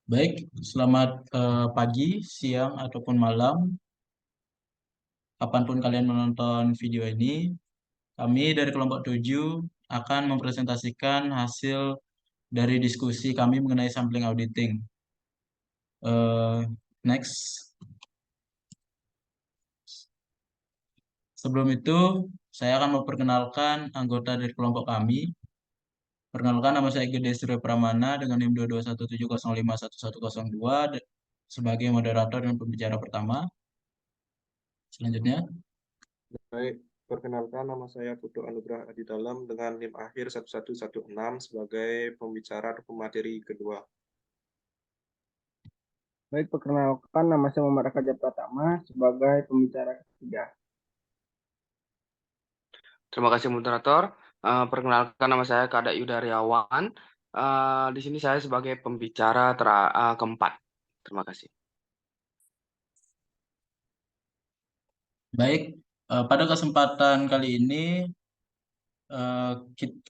Baik, selamat pagi, siang, ataupun malam, kapanpun kalian menonton video ini. Kami dari kelompok 7 akan mempresentasikan hasil dari diskusi kami mengenai sampling auditing. Next. Sebelum itu, saya akan memperkenalkan anggota dari kelompok kami. Perkenalkan, nama saya Gede Surya Pramana dengan NIM 22170511102 sebagai moderator dan pembicara pertama. Selanjutnya. Baik, perkenalkan nama saya Putu Anugrah Adi Dalam dengan NIM akhir 1116 sebagai pembicara atau pemateri kedua. Baik, perkenalkan nama saya Muhammad Raka Pratama sebagai pembicara ketiga. Terima kasih moderator. Perkenalkan nama saya Kada Yudaryawan. Di sini saya sebagai pembicara keempat. Terima kasih. Baik, pada kesempatan kali ini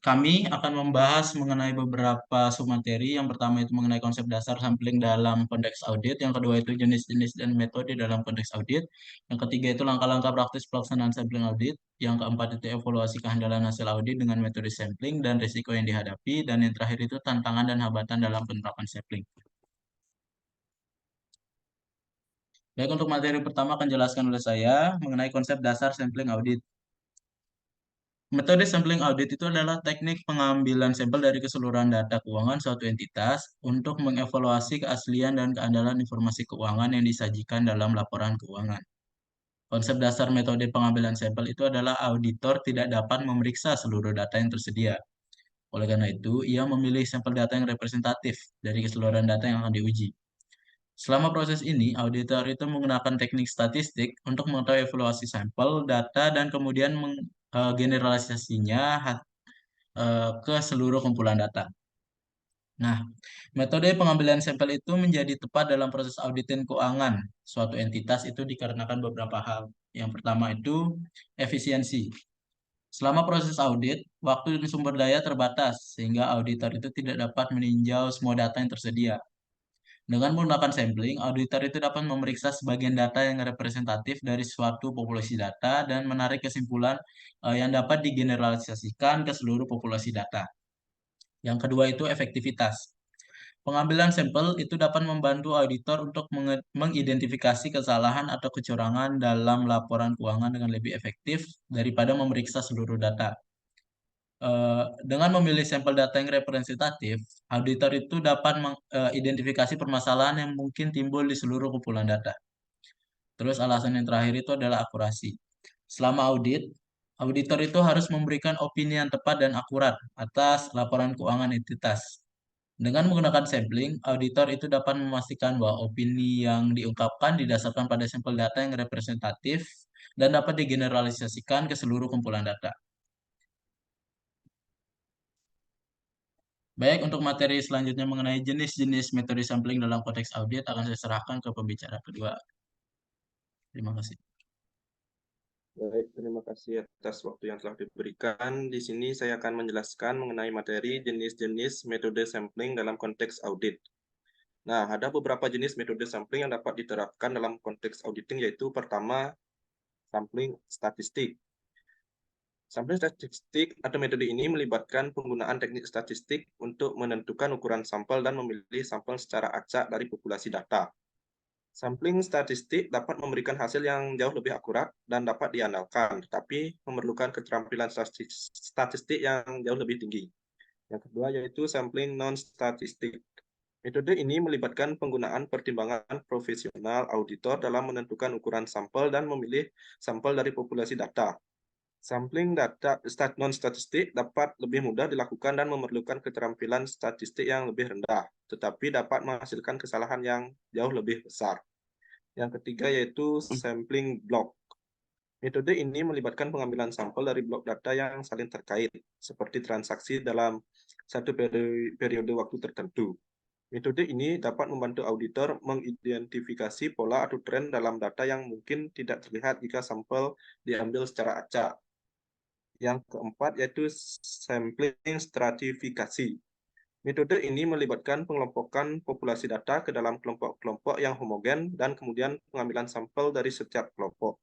kami akan membahas mengenai beberapa submateri. Yang pertama itu mengenai konsep dasar sampling dalam konteks audit. Yang kedua itu jenis-jenis dan metode dalam konteks audit. Yang ketiga itu langkah-langkah praktis pelaksanaan sampling audit. Yang keempat itu evaluasi kehandalan hasil audit dengan metode sampling dan risiko yang dihadapi. Dan yang terakhir itu tantangan dan hambatan dalam penerapan sampling. Baik, untuk materi pertama akan jelaskan oleh saya mengenai konsep dasar sampling audit. Metode sampling audit itu adalah teknik pengambilan sampel dari keseluruhan data keuangan suatu entitas untuk mengevaluasi keaslian dan keandalan informasi keuangan yang disajikan dalam laporan keuangan. Konsep dasar metode pengambilan sampel itu adalah auditor tidak dapat memeriksa seluruh data yang tersedia. Oleh karena itu, ia memilih sampel data yang representatif dari keseluruhan data yang akan diuji. Selama proses ini, auditor itu menggunakan teknik statistik untuk mengetahui evaluasi sampel data dan kemudian menggeneralisasinya ke seluruh kumpulan data. Nah, metode pengambilan sampel itu menjadi tepat dalam proses auditin keuangan suatu entitas itu dikarenakan beberapa hal. Yang pertama itu efisiensi. Selama proses audit, waktu dan sumber daya terbatas sehingga auditor itu tidak dapat meninjau semua data yang tersedia. Dengan menggunakan sampling, auditor itu dapat memeriksa sebagian data yang representatif dari suatu populasi data dan menarik kesimpulan yang dapat digeneralisasikan ke seluruh populasi data. Yang kedua itu efektivitas. Pengambilan sampel itu dapat membantu auditor untuk mengidentifikasi kesalahan atau kecurangan dalam laporan keuangan dengan lebih efektif daripada memeriksa seluruh data. Dengan memilih sampel data yang representatif, auditor itu dapat mengidentifikasi permasalahan yang mungkin timbul di seluruh kumpulan data. Terus alasan yang terakhir itu adalah akurasi. Selama audit, auditor itu harus memberikan opini yang tepat dan akurat atas laporan keuangan entitas. Dengan menggunakan sampling, auditor itu dapat memastikan bahwa opini yang diungkapkan didasarkan pada sampel data yang representatif dan dapat digeneralisasikan ke seluruh kumpulan data. Baik, untuk materi selanjutnya mengenai jenis-jenis metode sampling dalam konteks audit akan saya serahkan ke pembicara kedua. Terima kasih. Baik, terima kasih atas waktu yang telah diberikan. Di sini saya akan menjelaskan mengenai materi jenis-jenis metode sampling dalam konteks audit. Nah, ada beberapa jenis metode sampling yang dapat diterapkan dalam konteks auditing, yaitu pertama, sampling statistik. Sampling statistik atau metode ini melibatkan penggunaan teknik statistik untuk menentukan ukuran sampel dan memilih sampel secara acak dari populasi data. Sampling statistik dapat memberikan hasil yang jauh lebih akurat dan dapat diandalkan, tetapi memerlukan keterampilan statistik yang jauh lebih tinggi. Yang kedua yaitu sampling non-statistik. Metode ini melibatkan penggunaan pertimbangan profesional auditor dalam menentukan ukuran sampel dan memilih sampel dari populasi data. Sampling data non-statistik dapat lebih mudah dilakukan dan memerlukan keterampilan statistik yang lebih rendah, tetapi dapat menghasilkan kesalahan yang jauh lebih besar. Yang ketiga yaitu sampling block. Metode ini melibatkan pengambilan sampel dari blok data yang saling terkait, seperti transaksi dalam satu periode waktu tertentu. Metode ini dapat membantu auditor mengidentifikasi pola atau tren dalam data yang mungkin tidak terlihat jika sampel diambil secara acak. Yang keempat yaitu sampling stratifikasi. Metode ini melibatkan pengelompokan populasi data ke dalam kelompok-kelompok yang homogen dan kemudian pengambilan sampel dari setiap kelompok.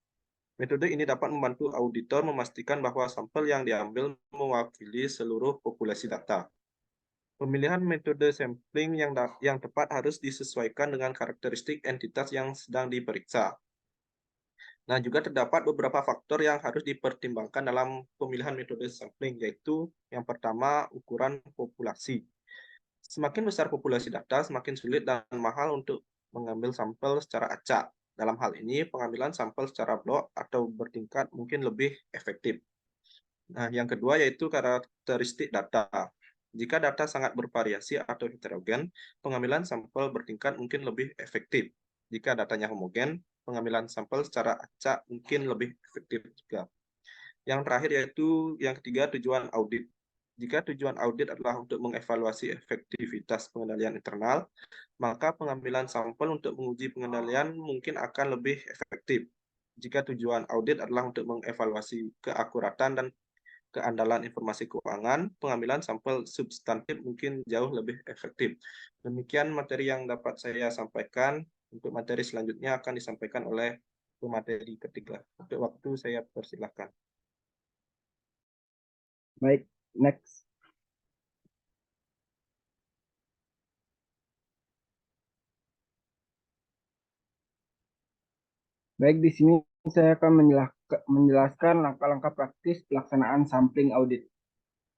Metode ini dapat membantu auditor memastikan bahwa sampel yang diambil mewakili seluruh populasi data. Pemilihan metode sampling yang tepat harus disesuaikan dengan karakteristik entitas yang sedang diperiksa. Nah, juga terdapat beberapa faktor yang harus dipertimbangkan dalam pemilihan metode sampling, yaitu yang pertama, ukuran populasi. Semakin besar populasi data, semakin sulit dan mahal untuk mengambil sampel secara acak. Dalam hal ini, pengambilan sampel secara blok atau bertingkat mungkin lebih efektif. Nah, yang kedua yaitu karakteristik data. Jika data sangat bervariasi atau heterogen, pengambilan sampel bertingkat mungkin lebih efektif. Jika datanya homogen, pengambilan sampel secara acak mungkin lebih efektif juga. Yang terakhir yaitu yang ketiga, tujuan audit. Jika tujuan audit adalah untuk mengevaluasi efektivitas pengendalian internal, maka pengambilan sampel untuk menguji pengendalian mungkin akan lebih efektif. Jika tujuan audit adalah untuk mengevaluasi keakuratan dan keandalan informasi keuangan, pengambilan sampel substantif mungkin jauh lebih efektif. Demikian materi yang dapat saya sampaikan. Untuk materi selanjutnya akan disampaikan oleh pemateri ketiga. Untuk waktu saya persilahkan. Baik, next. Baik, di sini saya akan menjelaskan langkah-langkah praktis pelaksanaan sampling audit.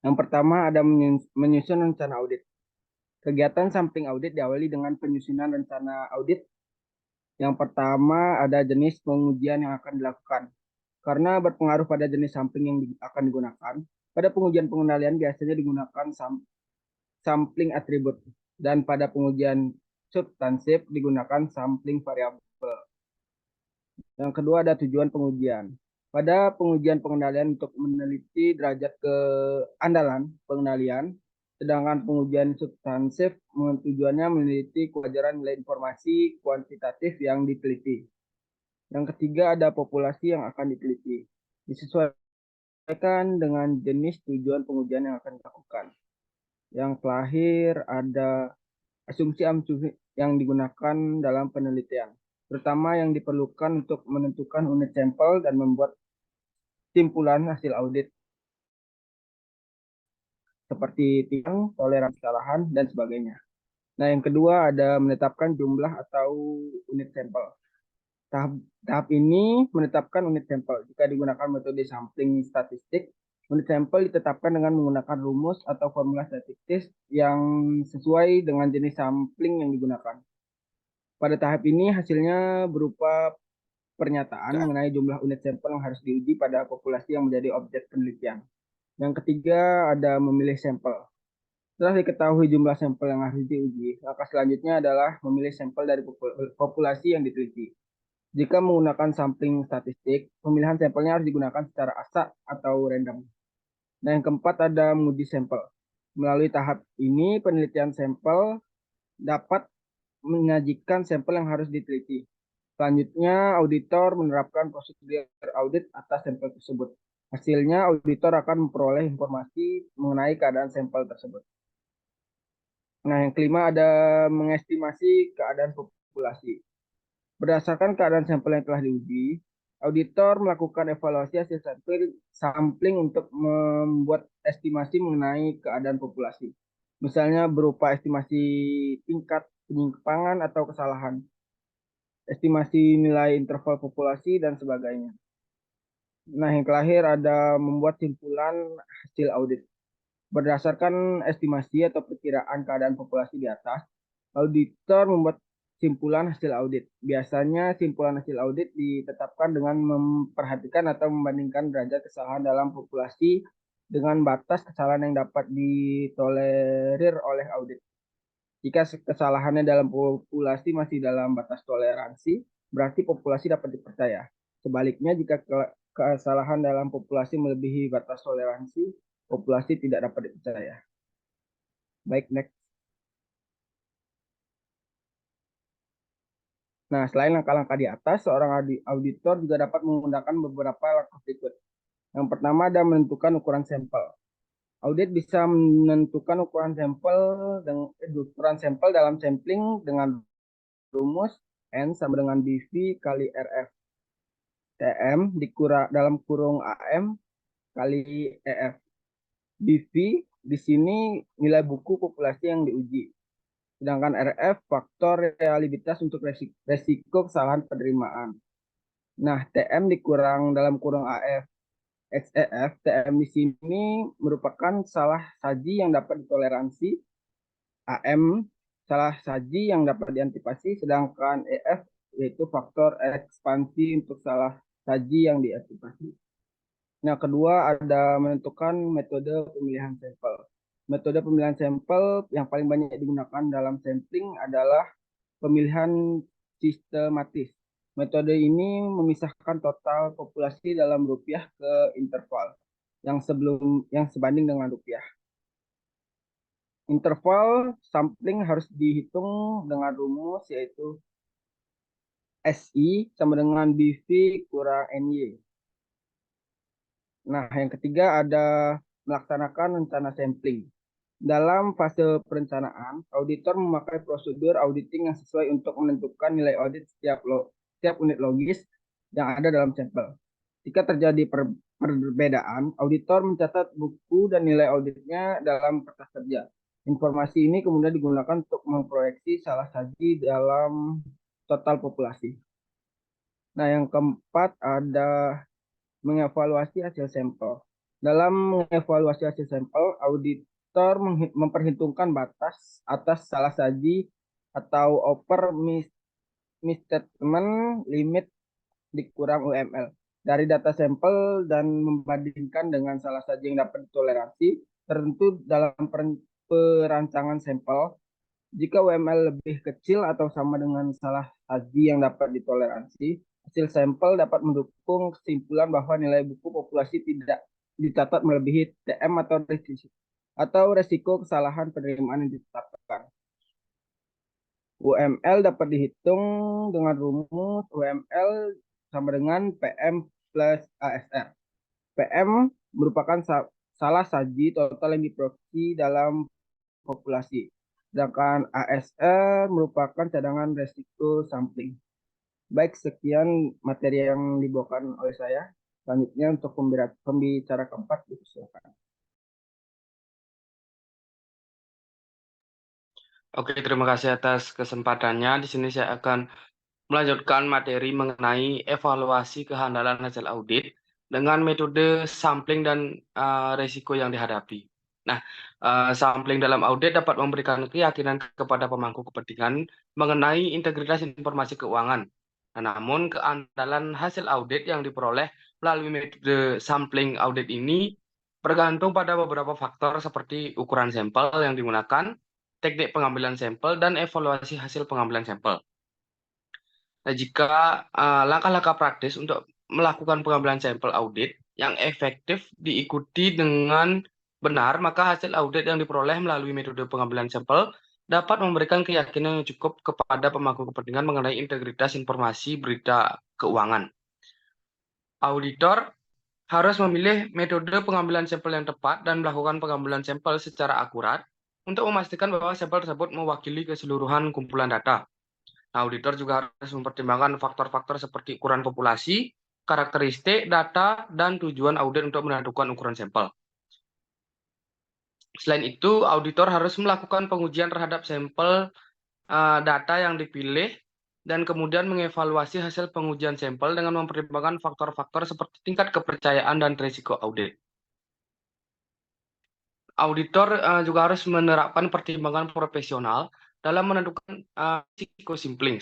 Yang pertama ada menyusun rencana audit. Kegiatan sampling audit diawali dengan penyusunan rencana audit. Yang pertama ada jenis pengujian yang akan dilakukan. Karena berpengaruh pada jenis sampling yang akan digunakan, pada pengujian pengendalian biasanya digunakan sampling atribut, dan pada pengujian substansif digunakan sampling variabel. Yang kedua ada tujuan pengujian. Pada pengujian pengendalian untuk meneliti derajat keandalan pengendalian, sedangkan pengujian substansif tujuannya meneliti kewajaran nilai informasi kuantitatif yang diteliti. Yang ketiga ada populasi yang akan diteliti. Disesuaikan dengan jenis tujuan pengujian yang akan dilakukan. Yang terakhir ada asumsi-asumsi yang digunakan dalam penelitian, terutama yang diperlukan untuk menentukan unit sampel dan membuat simpulan hasil audit seperti tiang, toleransi kesalahan, dan sebagainya. Nah, yang kedua ada menetapkan jumlah atau unit sampel. Tahap ini menetapkan unit sampel. Jika digunakan metode sampling statistik, unit sampel ditetapkan dengan menggunakan rumus atau formula statistik yang sesuai dengan jenis sampling yang digunakan. Pada tahap ini hasilnya berupa pernyataan mengenai jumlah unit sampel yang harus diuji pada populasi yang menjadi objek penelitian. Yang ketiga ada memilih sampel. Setelah diketahui jumlah sampel yang harus diuji, langkah selanjutnya adalah memilih sampel dari populasi yang diteliti. Jika menggunakan sampling statistik, pemilihan sampelnya harus digunakan secara acak atau random. Nah, yang keempat ada menguji sampel. Melalui tahap ini, penelitian sampel dapat menyajikan sampel yang harus diteliti. Selanjutnya, auditor menerapkan prosedur audit atas sampel tersebut. Hasilnya, auditor akan memperoleh informasi mengenai keadaan sampel tersebut. Nah, yang kelima ada mengestimasi keadaan populasi. Berdasarkan keadaan sampel yang telah diuji, auditor melakukan evaluasi hasil sampling untuk membuat estimasi mengenai keadaan populasi. Misalnya berupa estimasi tingkat penyimpangan atau kesalahan, estimasi nilai interval populasi, dan sebagainya. Nah, yang terakhir ada membuat simpulan hasil audit. Berdasarkan estimasi atau perkiraan keadaan populasi di atas, auditor membuat simpulan hasil audit. Biasanya simpulan hasil audit ditetapkan dengan memperhatikan atau membandingkan derajat kesalahan dalam populasi dengan batas kesalahan yang dapat ditolerir oleh audit. Jika kesalahannya dalam populasi masih dalam batas toleransi, berarti populasi dapat dipercaya. Sebaliknya, jika kesalahan dalam populasi melebihi batas toleransi, populasi tidak dapat dipercaya. Baik, next. Nah, selain langkah-langkah di atas, seorang auditor juga dapat menggunakan beberapa langkah berikut. Yang pertama ada menentukan ukuran sampel. Audit bisa menentukan ukuran sampel dalam sampling dengan rumus N sama dengan BV kali RF. TM dalam kurung AM kali EF. BV di sini nilai buku populasi yang diuji. Sedangkan RF faktor realitas untuk resiko kesalahan penerimaan. Nah, TM dikurang dalam kurung AF XEF, TM di sini merupakan salah saji yang dapat ditoleransi, AM salah saji yang dapat diantisipasi, sedangkan EF yaitu faktor ekspansi untuk salah saji yang diantisipasi. Nah, kedua ada menentukan metode pemilihan sampel. Metode pemilihan sampel yang paling banyak digunakan dalam sampling adalah pemilihan sistematis. Metode ini memisahkan total populasi dalam rupiah ke interval yang sebanding dengan rupiah. Interval sampling harus dihitung dengan rumus yaitu SI sama dengan BV kurang NY. Nah, yang ketiga ada melaksanakan rencana sampling. Dalam fase perencanaan, auditor memakai prosedur auditing yang sesuai untuk menentukan nilai audit setiap unit logis yang ada dalam sampel. Jika terjadi perbedaan, auditor mencatat buku dan nilai auditnya dalam kertas kerja. Informasi ini kemudian digunakan untuk memproyeksi salah saji dalam total populasi. Nah, yang keempat ada mengevaluasi hasil sampel. Dalam mengevaluasi hasil sampel, auditor memperhitungkan batas atas salah saji atau upper misstatement limit dikurang UML dari data sampel dan membandingkan dengan salah saji yang dapat ditoleransi tertentu dalam perancangan sampel. Jika UML lebih kecil atau sama dengan salah saji yang dapat ditoleransi, hasil sampel dapat mendukung kesimpulan bahwa nilai buku populasi tidak dicatat melebihi TM atau resiko kesalahan penerimaan yang ditetapkan. UML dapat dihitung dengan rumus UML sama dengan PM plus ASR. PM merupakan salah saji total yang diproduksi dalam populasi. Sedangkan ASR merupakan cadangan resiko sampling. Baik, sekian materi yang dibawakan oleh saya. Selanjutnya untuk pembicara keempat, silakan. Oke, terima kasih atas kesempatannya. Di sini saya akan melanjutkan materi mengenai evaluasi kehandalan hasil audit dengan metode sampling dan resiko yang dihadapi. Nah, sampling dalam audit dapat memberikan keyakinan kepada pemangku kepentingan mengenai integritas informasi keuangan. Nah, namun keandalan hasil audit yang diperoleh melalui metode sampling audit ini bergantung pada beberapa faktor seperti ukuran sampel yang digunakan, teknik pengambilan sampel, dan evaluasi hasil pengambilan sampel. Nah, jika langkah-langkah praktis untuk melakukan pengambilan sampel audit yang efektif diikuti dengan benar, maka hasil audit yang diperoleh melalui metode pengambilan sampel dapat memberikan keyakinan yang cukup kepada pemangku kepentingan mengenai integritas informasi berita keuangan. Auditor harus memilih metode pengambilan sampel yang tepat dan melakukan pengambilan sampel secara akurat untuk memastikan bahwa sampel tersebut mewakili keseluruhan kumpulan data. Auditor juga harus mempertimbangkan faktor-faktor seperti ukuran populasi, karakteristik, data, dan tujuan audit untuk menentukan ukuran sampel. Selain itu, auditor harus melakukan pengujian terhadap sampel data yang dipilih dan kemudian mengevaluasi hasil pengujian sampel dengan mempertimbangkan faktor-faktor seperti tingkat kepercayaan dan risiko audit. Auditor juga harus menerapkan pertimbangan profesional dalam menentukan risiko sampling.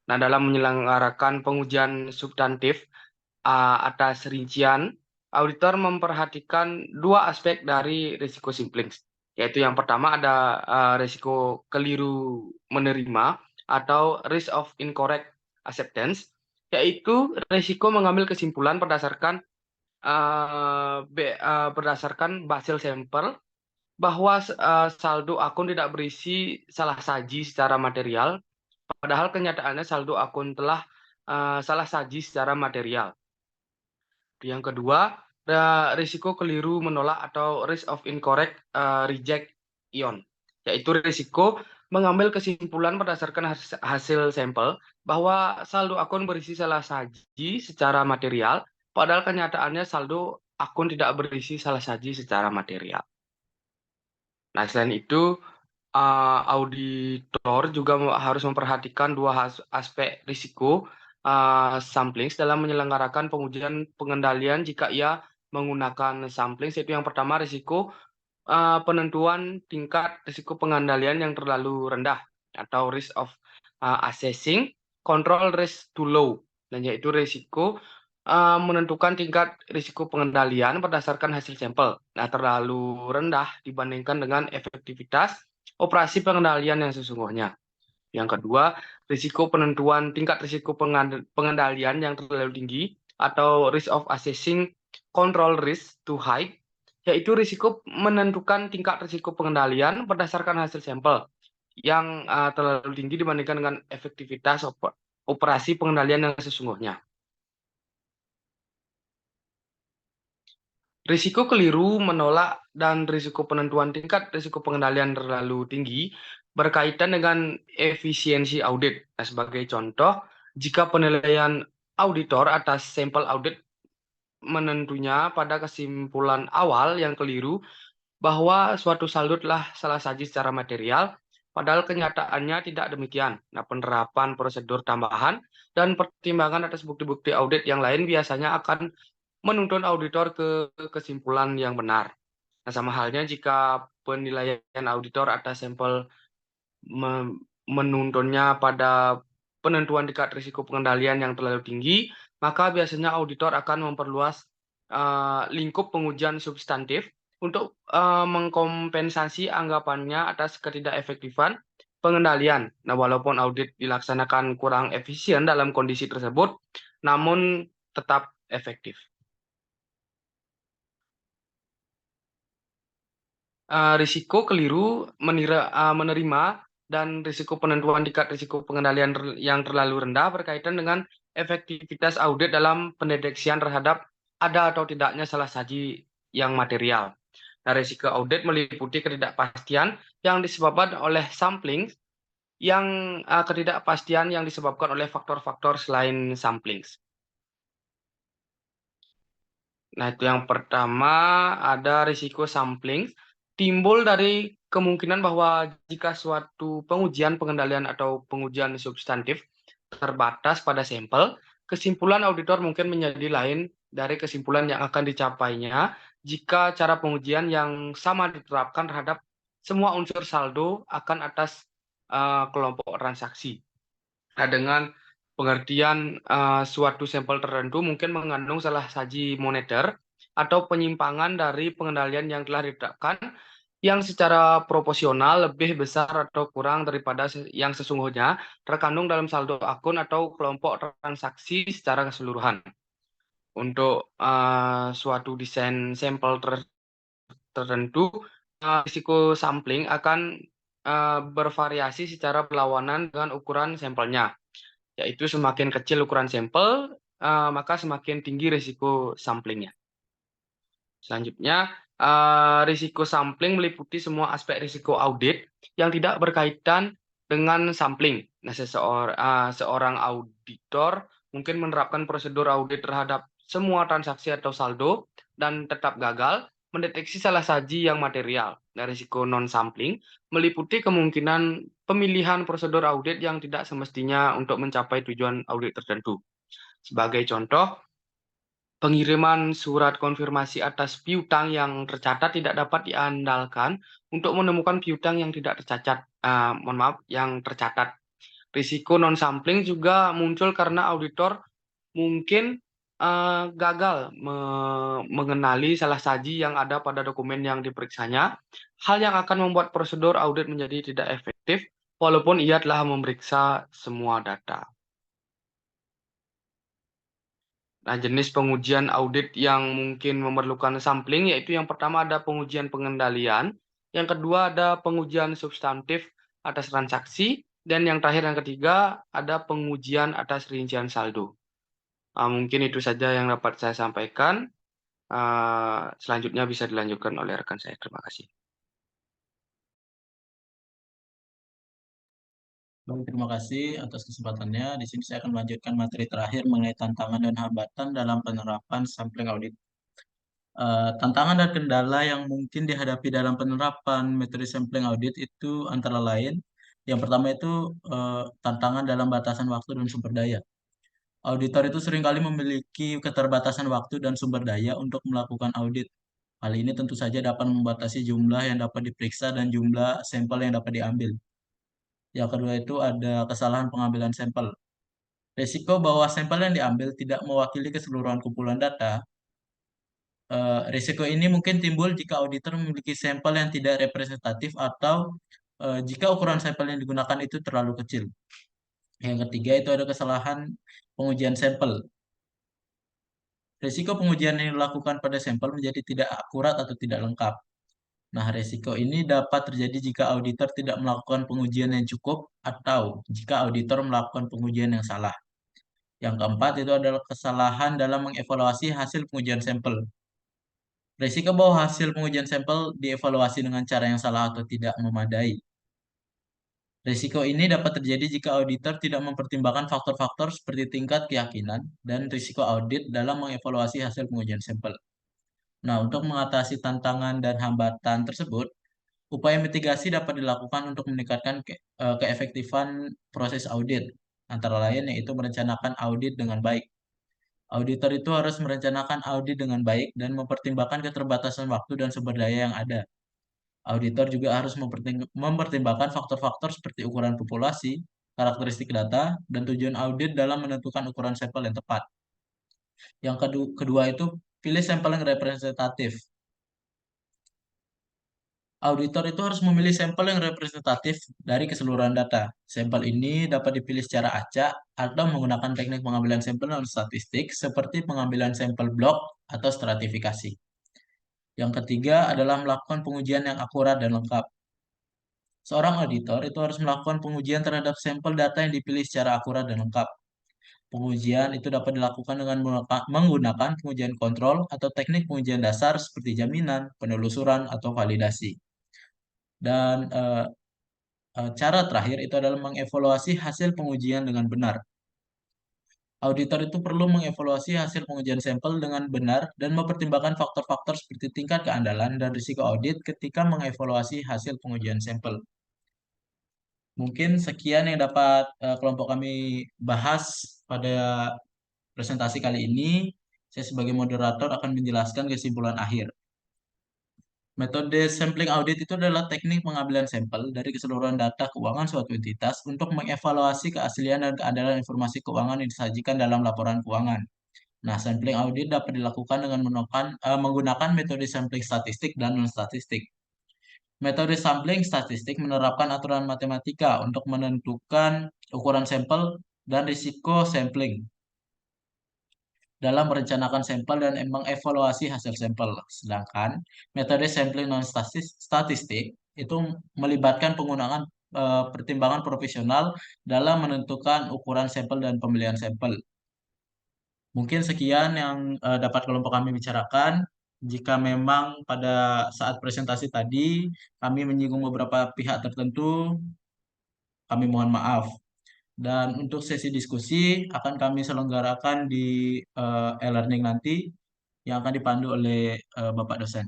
Nah, dalam menyelenggarakan pengujian substantif atas rincian, auditor memperhatikan dua aspek dari risiko sampling, yaitu yang pertama ada risiko keliru menerima atau risk of incorrect acceptance, yaitu risiko mengambil kesimpulan berdasarkan hasil sampel bahwa saldo akun tidak berisi salah saji secara material, padahal kenyataannya saldo akun telah salah saji secara material. Yang kedua, risiko keliru menolak atau risk of incorrect rejection, yaitu risiko mengambil kesimpulan berdasarkan hasil sampel bahwa saldo akun berisi salah saji secara material, padahal kenyataannya saldo akun tidak berisi salah saji secara material. Nah, selain itu, auditor juga harus memperhatikan dua aspek risiko samplings dalam menyelenggarakan pengujian pengendalian jika ia menggunakan samplings, yaitu yang pertama risiko penentuan tingkat risiko pengendalian yang terlalu rendah atau risk of assessing control risk too low, dan yaitu risiko menentukan tingkat risiko pengendalian berdasarkan hasil sampel. Nah, terlalu rendah dibandingkan dengan efektivitas operasi pengendalian yang sesungguhnya. Yang kedua, risiko penentuan tingkat risiko pengendalian yang terlalu tinggi atau risk of assessing control risk too high, yaitu risiko menentukan tingkat risiko pengendalian berdasarkan hasil sampel yang terlalu tinggi dibandingkan dengan efektivitas operasi pengendalian yang sesungguhnya. Risiko keliru menolak dan risiko penentuan tingkat risiko pengendalian terlalu tinggi berkaitan dengan efisiensi audit. Nah, sebagai contoh, jika penilaian auditor atas sampel audit menentunya pada kesimpulan awal yang keliru bahwa suatu saldo telah salah saji secara material, padahal kenyataannya tidak demikian. Nah, penerapan prosedur tambahan dan pertimbangan atas bukti-bukti audit yang lain biasanya akan menuntun auditor ke kesimpulan yang benar. Nah, sama halnya jika penilaian auditor atas sampel menuntunnya pada penentuan tingkat risiko pengendalian yang terlalu tinggi, maka biasanya auditor akan memperluas lingkup pengujian substantif untuk mengkompensasi anggapannya atas ketidakefektifan pengendalian. Nah, walaupun audit dilaksanakan kurang efisien dalam kondisi tersebut, namun tetap efektif. Risiko keliru menerima dan risiko penentuan tingkat risiko pengendalian yang terlalu rendah berkaitan dengan efektivitas audit dalam pendeteksian terhadap ada atau tidaknya salah saji yang material. Nah, risiko audit meliputi ketidakpastian yang disebabkan oleh sampling, ketidakpastian yang disebabkan oleh faktor-faktor selain samplings. Nah, itu yang pertama, ada risiko sampling timbul dari kemungkinan bahwa jika suatu pengujian pengendalian atau pengujian substantif terbatas pada sampel, kesimpulan auditor mungkin menjadi lain dari kesimpulan yang akan dicapainya jika cara pengujian yang sama diterapkan terhadap semua unsur saldo akan atas kelompok transaksi. Nah, dengan pengertian suatu sampel tertentu mungkin mengandung salah saji moneter atau penyimpangan dari pengendalian yang telah ditetapkan yang secara proporsional lebih besar atau kurang daripada yang sesungguhnya terkandung dalam saldo akun atau kelompok transaksi secara keseluruhan. Untuk suatu desain sampel tertentu, risiko sampling akan bervariasi secara berlawanan dengan ukuran sampelnya, yaitu semakin kecil ukuran sampel, maka semakin tinggi risiko samplingnya. Selanjutnya, risiko sampling meliputi semua aspek risiko audit yang tidak berkaitan dengan sampling. Nah, seorang auditor mungkin menerapkan prosedur audit terhadap semua transaksi atau saldo dan tetap gagal mendeteksi salah saji yang material. Nah, risiko non-sampling meliputi kemungkinan pemilihan prosedur audit yang tidak semestinya untuk mencapai tujuan audit tertentu. Sebagai contoh, pengiriman surat konfirmasi atas piutang yang tercatat tidak dapat diandalkan untuk menemukan piutang yang tidak tercatat. Yang tercatat. Risiko non-sampling juga muncul karena auditor mungkin gagal mengenali salah saji yang ada pada dokumen yang diperiksanya, hal yang akan membuat prosedur audit menjadi tidak efektif walaupun ia telah memeriksa semua data. Nah, jenis pengujian audit yang mungkin memerlukan sampling yaitu yang pertama ada pengujian pengendalian, yang kedua ada pengujian substantif atas transaksi, dan yang terakhir yang ketiga ada pengujian atas rincian saldo. Mungkin itu saja yang dapat saya sampaikan. selanjutnya bisa dilanjutkan oleh rekan saya. Terima kasih. Baik, terima kasih atas kesempatannya. Di sini saya akan melanjutkan materi terakhir mengenai tantangan dan hambatan dalam penerapan sampling audit. Tantangan dan kendala yang mungkin dihadapi dalam penerapan metode sampling audit itu antara lain, yang pertama itu tantangan dalam batasan waktu dan sumber daya. Auditor itu seringkali memiliki keterbatasan waktu dan sumber daya untuk melakukan audit. Hal ini tentu saja dapat membatasi jumlah yang dapat diperiksa dan jumlah sampel yang dapat diambil. Yang kedua itu ada kesalahan pengambilan sampel. Risiko bahwa sampel yang diambil tidak mewakili keseluruhan kumpulan data. Risiko ini mungkin timbul jika auditor memiliki sampel yang tidak representatif atau jika ukuran sampel yang digunakan itu terlalu kecil. Yang ketiga itu ada kesalahan pengujian sampel. Risiko pengujian yang dilakukan pada sampel menjadi tidak akurat atau tidak lengkap. Nah, risiko ini dapat terjadi jika auditor tidak melakukan pengujian yang cukup atau jika auditor melakukan pengujian yang salah. Yang keempat itu adalah kesalahan dalam mengevaluasi hasil pengujian sampel. Risiko bahwa hasil pengujian sampel dievaluasi dengan cara yang salah atau tidak memadai. Risiko ini dapat terjadi jika auditor tidak mempertimbangkan faktor-faktor seperti tingkat keyakinan dan risiko audit dalam mengevaluasi hasil pengujian sampel. Nah, untuk mengatasi tantangan dan hambatan tersebut, upaya mitigasi dapat dilakukan untuk meningkatkan keefektifan proses audit, antara lain yaitu merencanakan audit dengan baik. Auditor itu harus merencanakan audit dengan baik dan mempertimbangkan keterbatasan waktu dan sumber daya yang ada. Auditor juga harus mempertimbangkan faktor-faktor seperti ukuran populasi, karakteristik data, dan tujuan audit dalam menentukan ukuran sampel yang tepat. Yang kedua itu pilih sampel yang representatif. Auditor itu harus memilih sampel yang representatif dari keseluruhan data. Sampel ini dapat dipilih secara acak atau menggunakan teknik pengambilan sampel non-statistik seperti pengambilan sampel blok atau stratifikasi. Yang ketiga adalah melakukan pengujian yang akurat dan lengkap. Seorang auditor itu harus melakukan pengujian terhadap sampel data yang dipilih secara akurat dan lengkap. Pengujian itu dapat dilakukan dengan menggunakan pengujian kontrol atau teknik pengujian dasar seperti jaminan, penelusuran, atau validasi. Dan cara terakhir itu adalah mengevaluasi hasil pengujian dengan benar. Auditor itu perlu mengevaluasi hasil pengujian sampel dengan benar dan mempertimbangkan faktor-faktor seperti tingkat keandalan dan risiko audit ketika mengevaluasi hasil pengujian sampel. Mungkin sekian yang dapat kelompok kami bahas pada presentasi kali ini. Saya sebagai moderator akan menjelaskan kesimpulan akhir. Metode sampling audit itu adalah teknik pengambilan sampel dari keseluruhan data keuangan suatu entitas untuk mengevaluasi keaslian dan keandalan informasi keuangan yang disajikan dalam laporan keuangan. Nah, sampling audit dapat dilakukan dengan menggunakan metode sampling statistik dan non-statistik. Metode sampling statistik menerapkan aturan matematika untuk menentukan ukuran sampel dan risiko sampling dalam merencanakan sampel dan mengevaluasi hasil sampel. Sedangkan metode sampling non-statistik itu melibatkan penggunaan pertimbangan profesional dalam menentukan ukuran sampel dan pemilihan sampel. Mungkin sekian yang dapat kelompok kami bicarakan. Jika memang pada saat presentasi tadi kami menyinggung beberapa pihak tertentu, kami mohon maaf. Dan untuk sesi diskusi akan kami selenggarakan di e-learning nanti yang akan dipandu oleh Bapak dosen.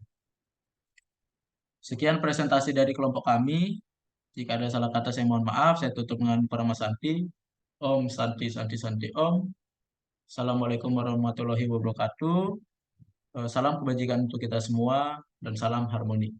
Sekian presentasi dari kelompok kami. Jika ada salah kata saya mohon maaf. Saya tutup dengan Parama Santi. Om Santi Santi Santi Om. Assalamualaikum warahmatullahi wabarakatuh. Salam kebajikan untuk kita semua dan salam harmoni.